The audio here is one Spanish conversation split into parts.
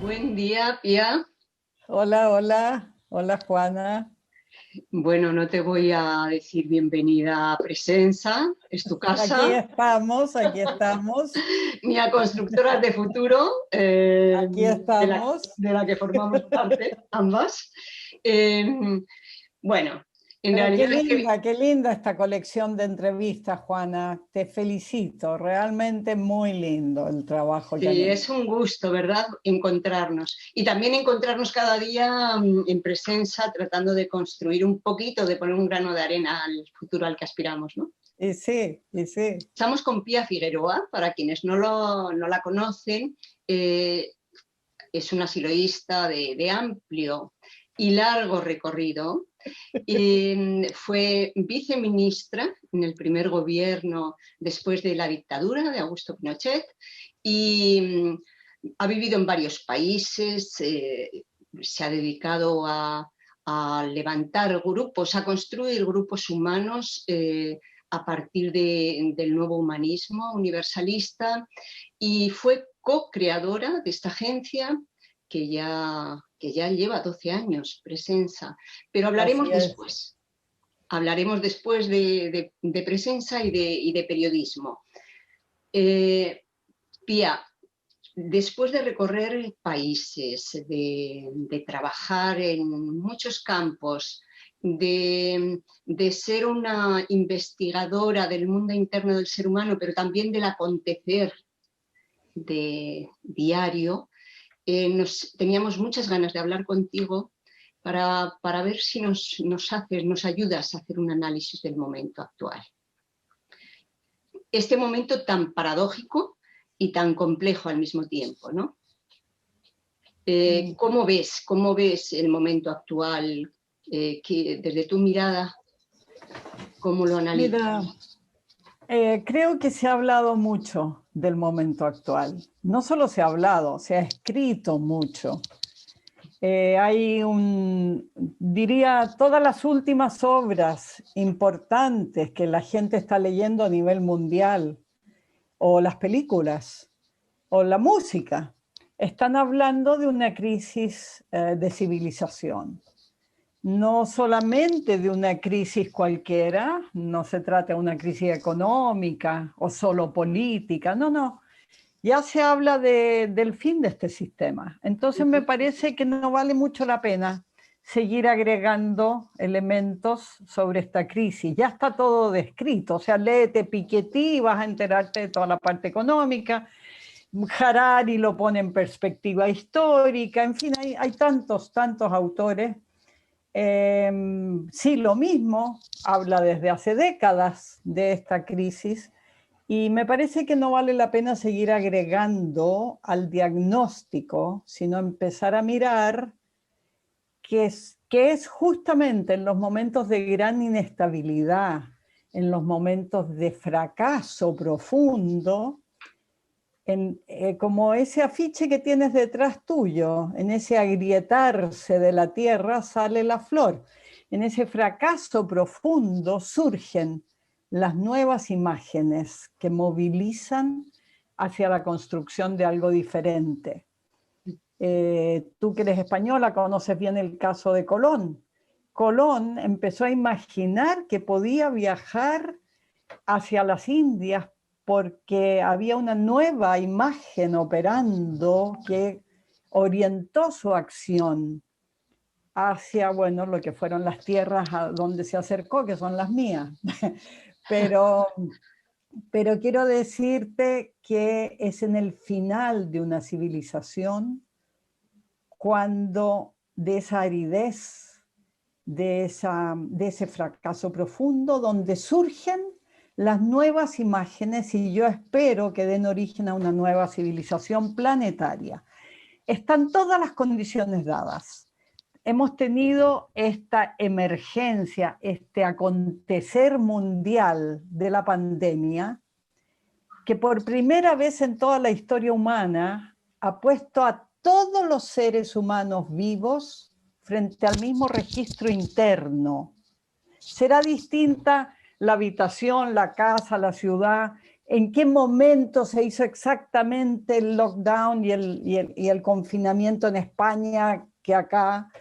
Buen día, Pía. Hola, hola, hola Juana. Bueno, no te voy a decir bienvenida a Presenza, es tu casa, Aquí estamos, ni a Constructoras de Futuro, aquí de la, estamos. de la que formamos parte ambas. Eh, bueno, en Pero realidad es que qué linda esta colección de entrevistas, Juana. Te felicito, realmente muy lindo el trabajo que han sí, es hecho. un gusto, ¿verdad? Encontrarnos. Y también encontrarnos cada día en Presenza, tratando de construir un poquito, de poner un grano de arena al futuro al que aspiramos, ¿no? Y sí, y sí. Estamos con Pía Figueroa, para quienes no la conocen, es una siloísta de amplio y largo recorrido. Fue viceministra en el primer gobierno después de la dictadura de Augusto Pinochet y ha vivido en varios países, se ha dedicado a levantar grupos, a construir grupos humanos a partir del nuevo humanismo universalista y fue co-creadora de esta agencia que ya lleva 12 años, Presenza. Pero Así es. hablaremos después de Presenza y de periodismo. Pía, después de recorrer países, de trabajar en muchos campos, de ser una investigadora del mundo interno del ser humano, pero también del acontecer diario, teníamos muchas ganas de hablar contigo para ver si nos ayudas a hacer un análisis del momento actual. Este momento tan paradójico y tan complejo al mismo tiempo, ¿no? Mm. ¿Cómo ves el momento actual? Desde tu mirada, ¿cómo lo Mira, analizas? creo que se ha hablado mucho del momento actual. No solo se ha hablado, se ha escrito mucho. Diría, todas las últimas obras importantes que la gente está leyendo a nivel mundial, o las películas, o la música, están hablando de una crisis de civilización. No solamente de una crisis cualquiera, no se trata de una crisis económica o solo política, no, no, ya se habla del fin de este sistema. Entonces me parece que no vale mucho la pena seguir agregando elementos sobre esta crisis. Ya está todo descrito, o sea, léete Piketty y vas a enterarte de toda la parte económica. Harari lo pone en perspectiva histórica, en fin, hay tantos, tantos autores. Sí, lo mismo, habla desde hace décadas de esta crisis. Y me parece que no vale la pena seguir agregando al diagnóstico, sino empezar a mirar que es justamente en los momentos de gran inestabilidad, en los momentos de fracaso profundo, como ese afiche que tienes detrás tuyo, en ese agrietarse de la tierra sale la flor. En ese fracaso profundo surgen las nuevas imágenes que movilizan hacia la construcción de algo diferente. Tú que eres española conoces bien el caso de Colón. Colón empezó a imaginar que podía viajar hacia las Indias porque había una nueva imagen operando que orientó su acción hacia, bueno, lo que fueron las tierras a donde se acercó, que son las mías. Pero, pero quiero decirte que es en el final de una civilización cuando de esa aridez, de ese fracaso profundo, donde surgen las nuevas imágenes y yo espero que den origen a una nueva civilización planetaria. Están todas las condiciones dadas. Hemos tenido esta emergencia, este acontecer mundial de la pandemia, que por primera vez en toda la historia humana ha puesto a todos los seres humanos vivos frente al mismo registro interno. Será distinta la habitación, la casa, la ciudad, en qué momento se hizo exactamente el lockdown y el confinamiento en España que acá,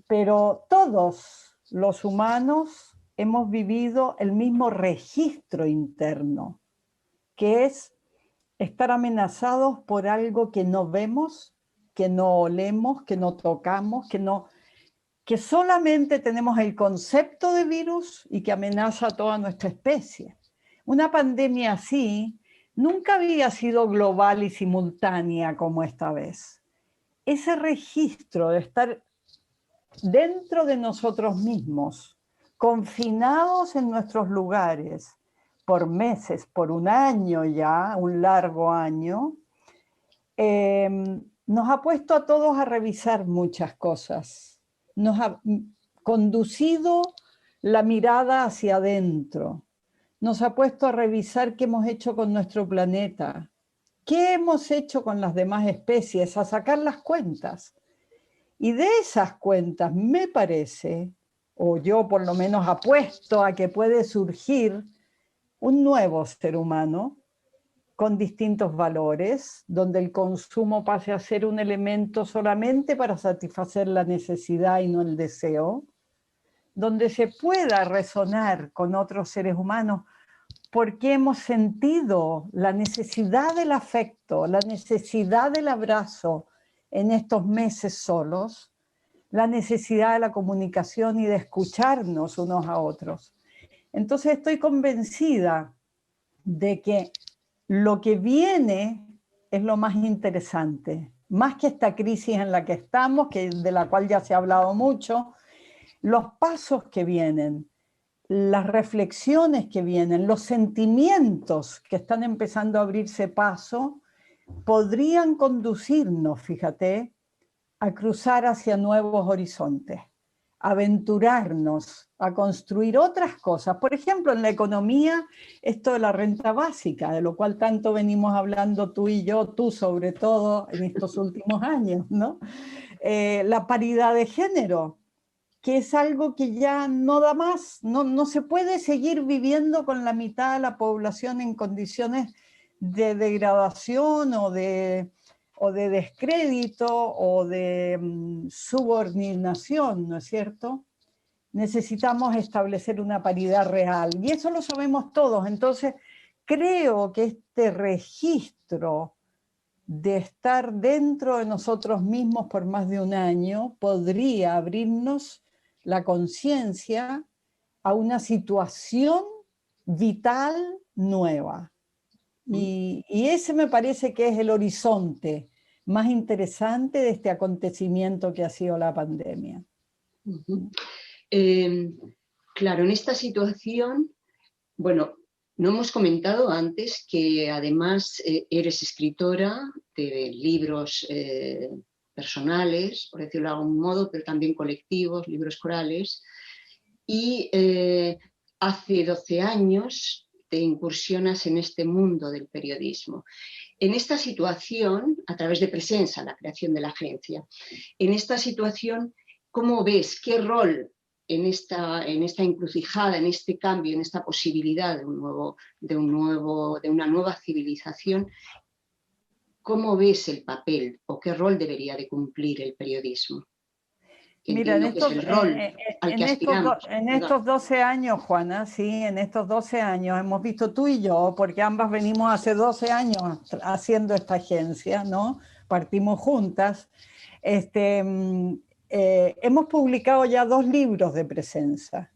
pero todos los humanos hemos vivido el mismo registro interno, que es estar amenazados por algo que no vemos, que no olemos, que no tocamos, que solamente tenemos el concepto de virus y que amenaza a toda nuestra especie. Una pandemia así nunca había sido global y simultánea como esta vez. Ese registro de estar dentro de nosotros mismos, confinados en nuestros lugares, por meses, por un año ya, un largo año, nos ha puesto a todos a revisar muchas cosas. Nos ha conducido la mirada hacia adentro. Nos ha puesto a revisar qué hemos hecho con nuestro planeta, qué hemos hecho con las demás especies, a sacar las cuentas. Y de esas cuentas me parece, o yo por lo menos apuesto a que puede surgir un nuevo ser humano con distintos valores, donde el consumo pase a ser un elemento solamente para satisfacer la necesidad y no el deseo, donde se pueda resonar con otros seres humanos porque hemos sentido la necesidad del afecto, la necesidad del abrazo en estos meses solos, la necesidad de la comunicación y de escucharnos unos a otros. Entonces estoy convencida de que lo que viene es lo más interesante, más que esta crisis en la que estamos, de la cual ya se ha hablado mucho, los pasos que vienen, las reflexiones que vienen, los sentimientos que están empezando a abrirse paso, podrían conducirnos, fíjate, a cruzar hacia nuevos horizontes, a aventurarnos, a construir otras cosas. Por ejemplo, en la economía, esto de la renta básica, de lo cual tanto venimos hablando tú y yo, tú sobre todo en estos últimos años, ¿no? La paridad de género, que es algo que ya no da más, no se puede seguir viviendo con la mitad de la población en condiciones de degradación o de descrédito o de subordinación, ¿no es cierto? Necesitamos establecer una paridad real y eso lo sabemos todos. Entonces, creo que este registro de estar dentro de nosotros mismos por más de un año podría abrirnos la conciencia a una situación vital nueva. Y ese me parece que es el horizonte más interesante de este acontecimiento que ha sido la pandemia. Claro, en esta situación, bueno, no hemos comentado antes que además eres escritora de libros personales, por decirlo de algún modo, pero también colectivos, libros corales, y hace 12 años te incursionas en este mundo del periodismo. En esta situación, a través de Presensa, la creación de la agencia, en esta situación, ¿cómo ves qué rol en esta encrucijada, en este cambio, en esta posibilidad de una nueva civilización? ¿Cómo ves el papel o qué rol debería de cumplir el periodismo? Mira, Entiendo que es el rol al que aspiramos. En estos 12 años, Juana, sí, en estos 12 años hemos visto tú y yo, porque ambas venimos hace 12 años haciendo esta agencia, ¿no? Partimos juntas. Hemos publicado ya 2 libros de Presensa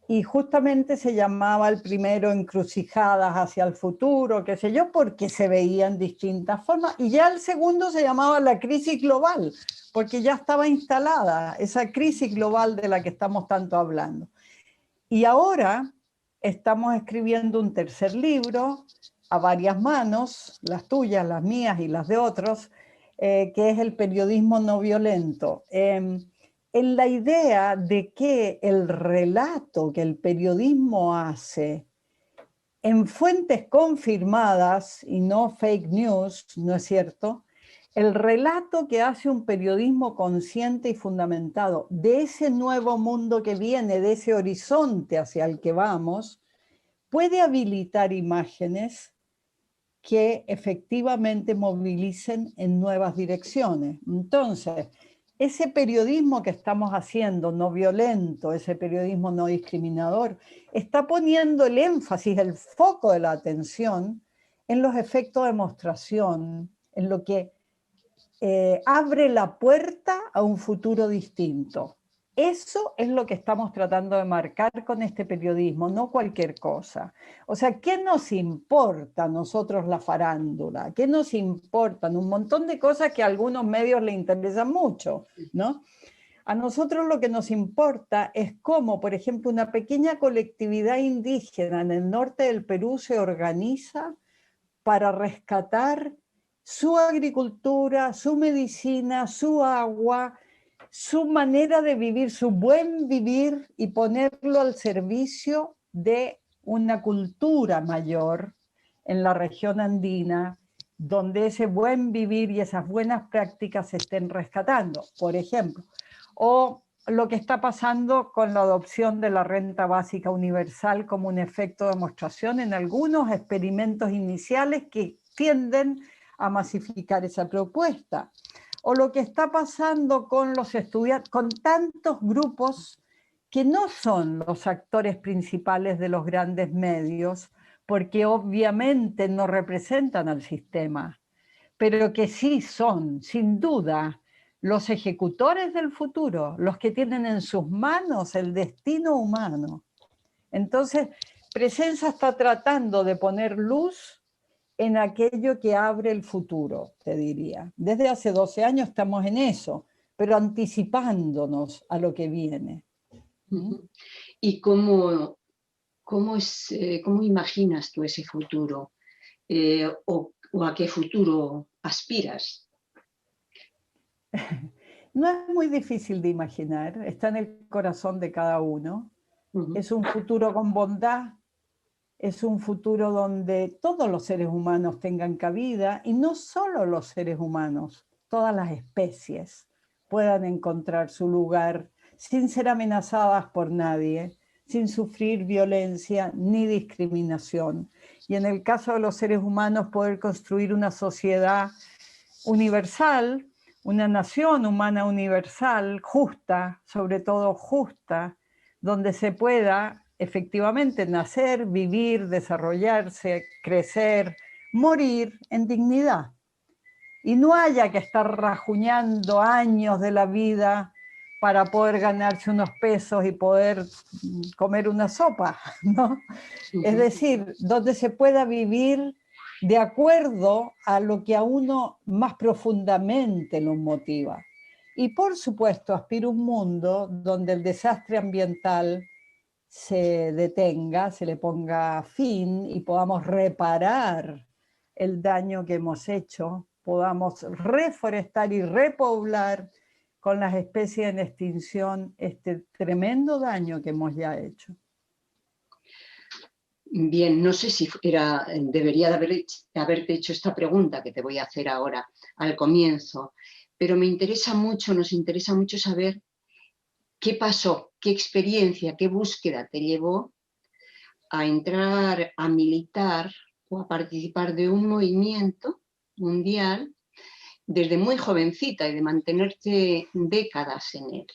y justamente se llamaba el primero Encrucijadas hacia el futuro, qué sé yo, porque se veían distintas formas, y ya el segundo se llamaba La crisis global, porque ya estaba instalada esa crisis global de la que estamos tanto hablando. Y ahora estamos escribiendo un tercer libro a varias manos, las tuyas, las mías y las de otros, que es El periodismo no violento. En la idea de que el relato que el periodismo hace en fuentes confirmadas y no fake news, ¿no es cierto? El relato que hace un periodismo consciente y fundamentado de ese nuevo mundo que viene, de ese horizonte hacia el que vamos, puede habilitar imágenes que efectivamente movilicen en nuevas direcciones. Entonces, ese periodismo que estamos haciendo, no violento, ese periodismo no discriminador, está poniendo el énfasis, el foco de la atención en los efectos de demostración, en lo que abre la puerta a un futuro distinto. Eso es lo que estamos tratando de marcar con este periodismo, no cualquier cosa. O sea, ¿qué nos importa a nosotros la farándula? ¿Qué nos importan? Un montón de cosas que a algunos medios les interesan mucho, ¿no? A nosotros lo que nos importa es cómo, por ejemplo, una pequeña colectividad indígena en el norte del Perú se organiza para rescatar su agricultura, su medicina, su agua, su manera de vivir, su buen vivir, y ponerlo al servicio de una cultura mayor en la región andina, donde ese buen vivir y esas buenas prácticas se estén rescatando, por ejemplo. O lo que está pasando con la adopción de la renta básica universal como un efecto de demostración en algunos experimentos iniciales que tienden a masificar esa propuesta. O lo que está pasando con los estudiantes, con tantos grupos que no son los actores principales de los grandes medios, porque obviamente no representan al sistema, pero que sí son, sin duda, los ejecutores del futuro, los que tienen en sus manos el destino humano. Entonces, Presenza está tratando de poner luz en aquello que abre el futuro, te diría. Desde hace 12 años estamos en eso, pero anticipándonos a lo que viene. ¿Y cómo imaginas tú ese futuro? ¿O a qué futuro aspiras? No es muy difícil de imaginar, está en el corazón de cada uno. Es un futuro con bondad, es un futuro donde todos los seres humanos tengan cabida, y no solo los seres humanos, todas las especies puedan encontrar su lugar sin ser amenazadas por nadie, sin sufrir violencia ni discriminación. Y en el caso de los seres humanos, poder construir una sociedad universal, una nación humana universal, justa, sobre todo justa, donde se pueda efectivamente nacer, vivir, desarrollarse, crecer, morir en dignidad. Y no haya que estar rajuñando años de la vida para poder ganarse unos pesos y poder comer una sopa, ¿no? Es decir, donde se pueda vivir de acuerdo a lo que a uno más profundamente lo motiva. Y por supuesto, aspiro a un mundo donde el desastre ambiental se detenga, se le ponga fin y podamos reparar el daño que hemos hecho, podamos reforestar y repoblar con las especies en extinción este tremendo daño que hemos ya hecho. Bien, no sé si debería de haberte hecho esta pregunta que te voy a hacer ahora al comienzo, pero nos interesa mucho saber qué pasó, qué experiencia, qué búsqueda te llevó a entrar a militar o a participar de un movimiento mundial desde muy jovencita y de mantenerte décadas en él.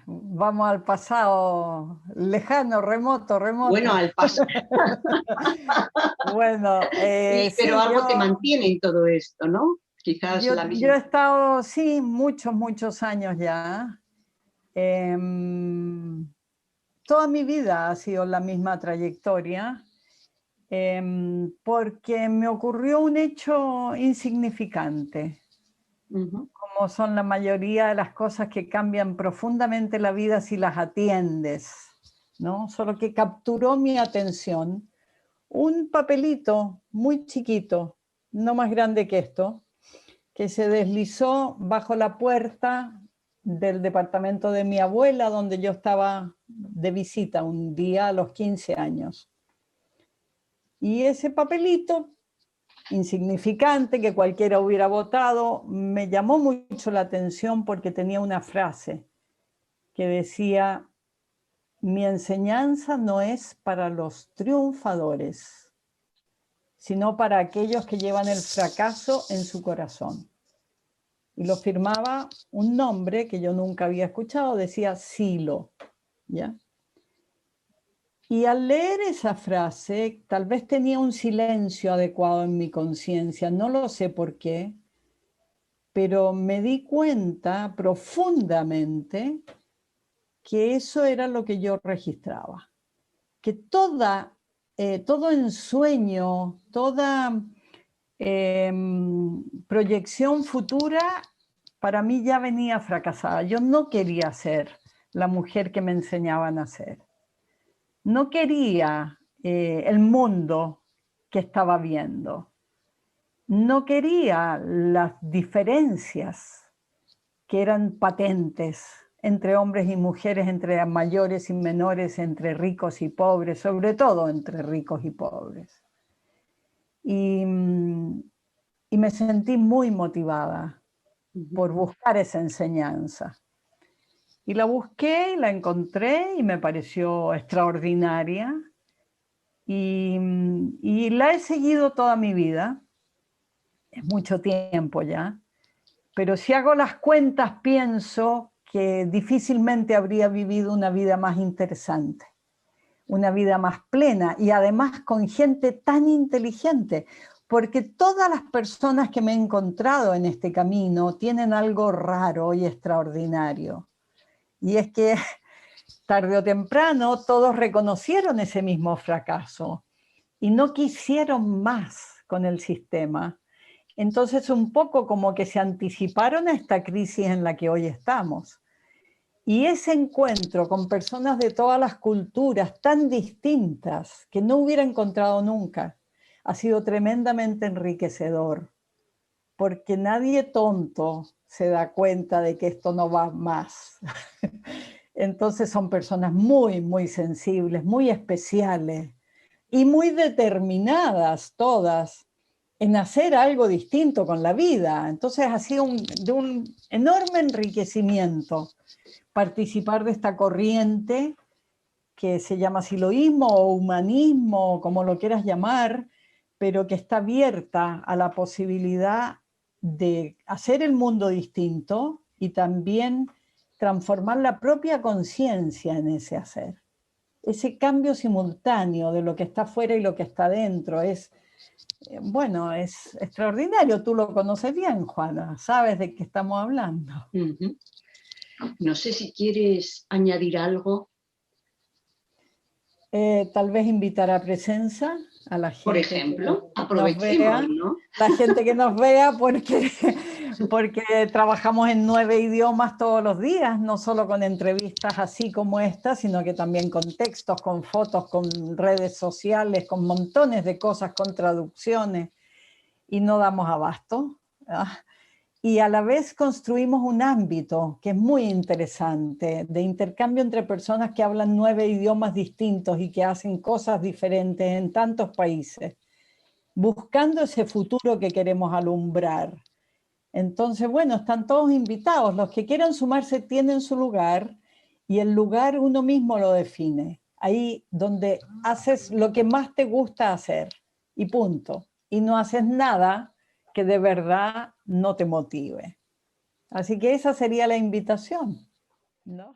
Vamos al pasado lejano, remoto. Bueno, al pasado. Bueno, sí, pero sí, algo te mantiene en todo esto, ¿no? Quizás yo la misma. he estado, sí, muchos años ya. Toda mi vida ha sido la misma trayectoria, porque me ocurrió un hecho insignificante, como son la mayoría de las cosas que cambian profundamente la vida si las atiendes, ¿no? Solo que capturó mi atención un papelito muy chiquito, no más grande que esto, que se deslizó bajo la puerta del departamento de mi abuela, donde yo estaba de visita un día a los 15 años. Y ese papelito, insignificante, que cualquiera hubiera votado, me llamó mucho la atención porque tenía una frase que decía: mi enseñanza no es para los triunfadores, sino para aquellos que llevan el fracaso en su corazón. Y lo firmaba un nombre que yo nunca había escuchado, decía Silo, ¿ya? Y al leer esa frase, tal vez tenía un silencio adecuado en mi conciencia, no lo sé por qué, pero me di cuenta profundamente que eso era lo que yo registraba, que todo ensueño, toda proyección futura para mí ya venía fracasada. Yo no quería ser la mujer que me enseñaban a ser. No quería el mundo que estaba viendo. No quería las diferencias que eran patentes entre hombres y mujeres, entre mayores y menores, entre ricos y pobres, sobre todo entre ricos y pobres. Y me sentí muy motivada por buscar esa enseñanza. Y la busqué, la encontré y me pareció extraordinaria. Y la he seguido toda mi vida, es mucho tiempo ya, pero si hago las cuentas pienso que difícilmente habría vivido una vida más interesante, una vida más plena y además con gente tan inteligente, porque todas las personas que me he encontrado en este camino tienen algo raro y extraordinario. Y es que tarde o temprano todos reconocieron ese mismo fracaso y no quisieron más con el sistema. Entonces un poco como que se anticiparon a esta crisis en la que hoy estamos. Y ese encuentro con personas de todas las culturas tan distintas que no hubiera encontrado nunca ha sido tremendamente enriquecedor, porque nadie tonto se da cuenta de que esto no va más. Entonces son personas muy, muy sensibles, muy especiales y muy determinadas todas en hacer algo distinto con la vida. Entonces ha sido de un enorme enriquecimiento participar de esta corriente que se llama siloísmo o humanismo, como lo quieras llamar, pero que está abierta a la posibilidad de hacer el mundo distinto y también transformar la propia conciencia en ese hacer. Ese cambio simultáneo de lo que está fuera y lo que está dentro es, bueno, es extraordinario. Tú lo conoces bien, Juana, sabes de qué estamos hablando. No sé si quieres añadir algo. Tal vez invitar a presencia a la gente. Por ejemplo, que nos vea, ¿no? la gente que nos vea porque trabajamos en 9 idiomas todos los días, no solo con entrevistas así como esta, sino que también con textos, con fotos, con redes sociales, con montones de cosas, con traducciones, y no damos abasto. Y a la vez construimos un ámbito que es muy interesante, de intercambio entre personas que hablan 9 idiomas distintos y que hacen cosas diferentes en tantos países, buscando ese futuro que queremos alumbrar. Entonces, bueno, están todos invitados. Los que quieran sumarse tienen su lugar y el lugar uno mismo lo define. Ahí donde haces lo que más te gusta hacer y punto. Y no haces nada que de verdad no te motive. Así que esa sería la invitación, ¿no?